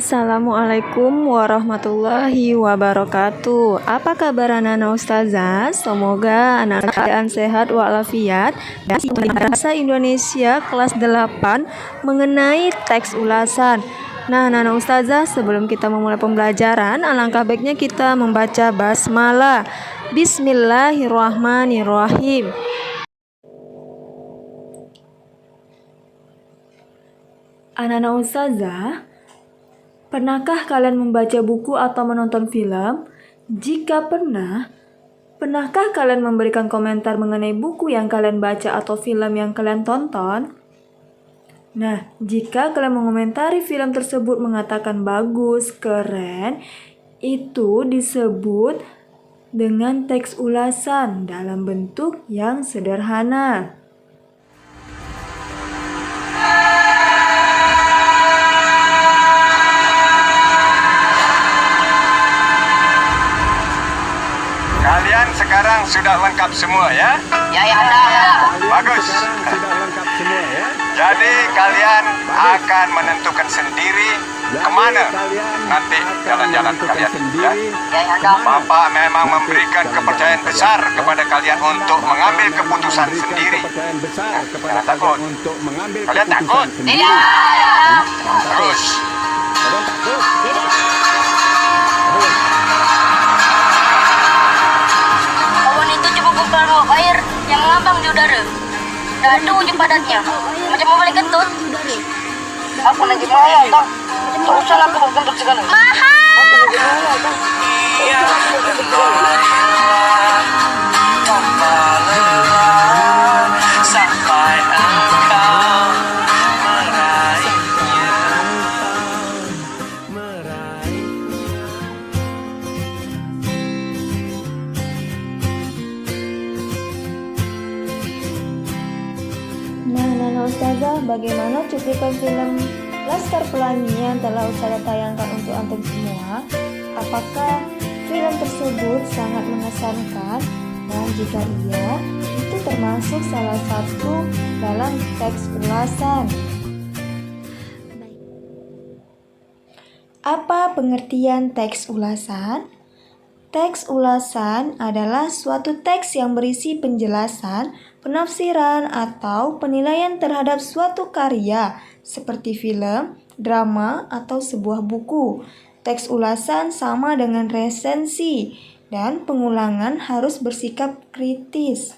Assalamualaikum warahmatullahi wabarakatuh. Apa kabar anak-anak ustazah? Semoga anak keadaan sehat walafiat dan bahasa Indonesia kelas 8 mengenai teks ulasan. Nah, anak-anak ustazah, sebelum kita memulai pembelajaran, alangkah baiknya kita membaca basmalah. Bismillahirrahmanirrahim. Anak-anak ustazah, pernahkah kalian membaca buku atau menonton film? Jika pernah, pernahkah kalian memberikan komentar mengenai buku yang kalian baca atau film yang kalian tonton? Nah, jika kalian mengomentari film tersebut mengatakan bagus, keren, itu disebut dengan teks ulasan dalam bentuk yang sederhana. Kalian sekarang sudah lengkap semua ya? Ya. Bagus. Sudah lengkap semua ya. Jadi kalian akan menentukan sendiri kemana nanti jalan-jalan kalian ya? Bapak memang memberikan kepercayaan besar kepada kalian untuk mengambil keputusan sendiri. Jangan takut. Kalian takut? Tidak. Terus. Awan itu cuma gumpalan uap air yang mengambang di udara. Tak ada wujud padatnya, macam membalik kentut. Aku lagi mahal, Bang. Tak usah aku berbentuk segala. Sampai engkau Nah, ustazah, bagaimana cuplikan film Laskar Pelangi yang telah ustazah tayangkan untuk antum semua? Apakah film tersebut sangat mengesankan? Dan jika iya, itu termasuk salah satu dalam teks ulasan. Apa pengertian teks ulasan? Teks ulasan adalah suatu teks yang berisi penjelasan, penafsiran, atau penilaian terhadap suatu karya seperti film, drama, atau sebuah buku. Teks ulasan sama dengan resensi dan pengulangan harus bersikap kritis.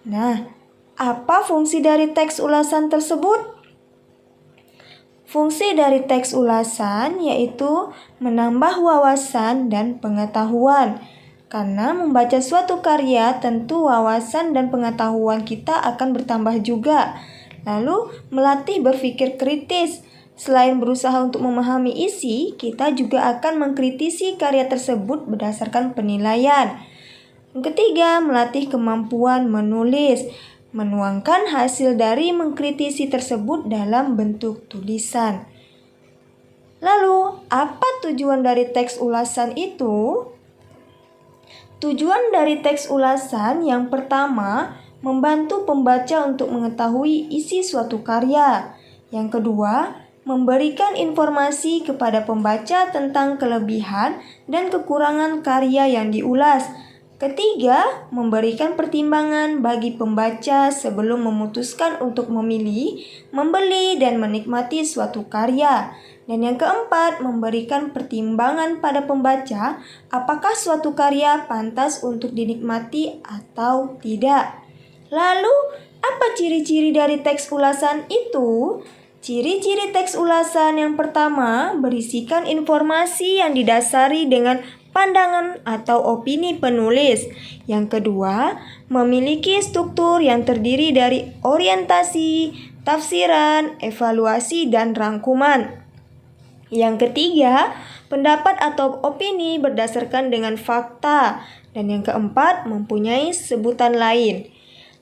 Nah, apa fungsi dari teks ulasan tersebut? Fungsi dari teks ulasan yaitu menambah wawasan dan pengetahuan. Karena membaca suatu karya tentu wawasan dan pengetahuan kita akan bertambah juga. Lalu melatih berpikir kritis. Selain berusaha untuk memahami isi, kita juga akan mengkritisi karya tersebut berdasarkan penilaian. Yang ketiga, melatih kemampuan menulis. Menuangkan hasil dari mengkritisi tersebut dalam bentuk tulisan. Lalu, apa tujuan dari teks ulasan itu? Tujuan dari teks ulasan yang pertama, membantu pembaca untuk mengetahui isi suatu karya. Yang kedua, memberikan informasi kepada pembaca tentang kelebihan dan kekurangan karya yang diulas. Ketiga, memberikan pertimbangan bagi pembaca sebelum memutuskan untuk memilih, membeli, dan menikmati suatu karya. Dan yang keempat, memberikan pertimbangan pada pembaca apakah suatu karya pantas untuk dinikmati atau tidak. Lalu, apa ciri-ciri dari teks ulasan itu? Ciri-ciri teks ulasan yang pertama berisikan informasi yang didasari dengan pandangan atau opini penulis. Yang kedua, memiliki struktur yang terdiri dari orientasi, tafsiran, evaluasi, dan rangkuman. Yang ketiga, pendapat atau opini berdasarkan dengan fakta. Dan yang keempat, mempunyai sebutan lain.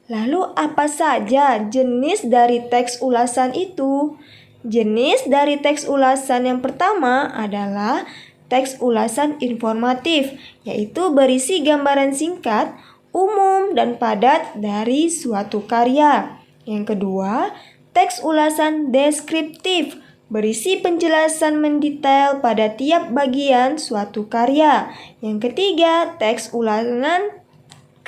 Lalu apa saja jenis dari teks ulasan itu? Jenis dari teks ulasan yang pertama adalah teks ulasan informatif, yaitu berisi gambaran singkat, umum, dan padat dari suatu karya. Yang kedua, teks ulasan deskriptif, berisi penjelasan mendetail pada tiap bagian suatu karya. Yang ketiga, teks ulangan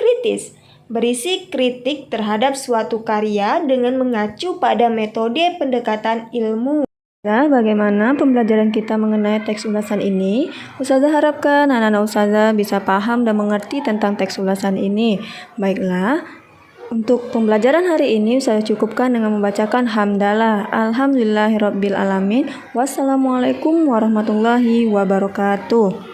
kritis, berisi kritik terhadap suatu karya dengan mengacu pada metode pendekatan ilmu. Nah, bagaimana pembelajaran kita mengenai teks ulasan ini? Ustazah harapkan anak-anak ustazah bisa paham dan mengerti tentang teks ulasan ini. Baiklah, untuk pembelajaran hari ini saya cukupkan dengan membacakan hamdalah. Alhamdulillahirabbil alamin. Wassalamualaikum warahmatullahi wabarakatuh.